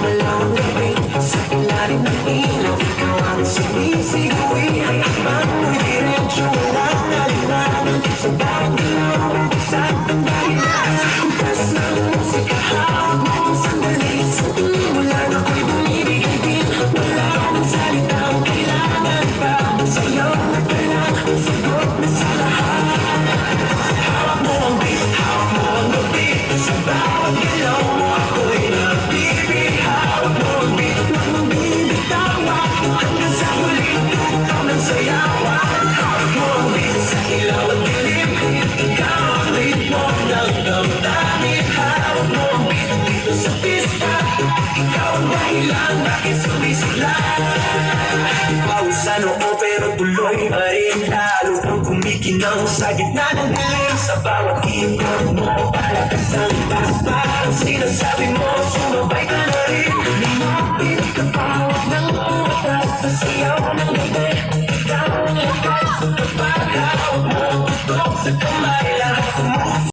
malawang gabi sa ilalim ng ilaw, ikaw ang sinisiguin. Habang mo'y diretso, walang naliwanag sa bawat galaw, isa't ang dahilan. Kumpas ng musika, hawak mo ang sandali. Sa tuloy mo lang ako'y bumibigay din. Wala nang salitang kailangan pa. Sa'yo nagpalang sagot na sa lahat. Hawak mo ang beat, hawak mo ang beat. Sa bawat galaw mo ako'y nabibig. Hawak mo ang beat, huwag mong bibitawan. Hanggang sa huling tukaw ng sayawan. Hawak mo ang beat sa ilaw at dilim. Ikaw ang ritmo ng damdamin. Hawak mo ang beat dito sa pista. Ikaw ang dahilan bakit sumisigla. Pawis sa noo pero tuloy pa rin. Lalo kang kumikinang sa gitna ng dilim. Sa bawat ikot mo palakas ang taas. Parang sinasabi mo sumabay ka na rin. Lumapit ka pa, huwag nang umatras. Sa siyaw ng gabi, ikaw ang lakas. Kapag hawak mo, tutok sa kamay lahat.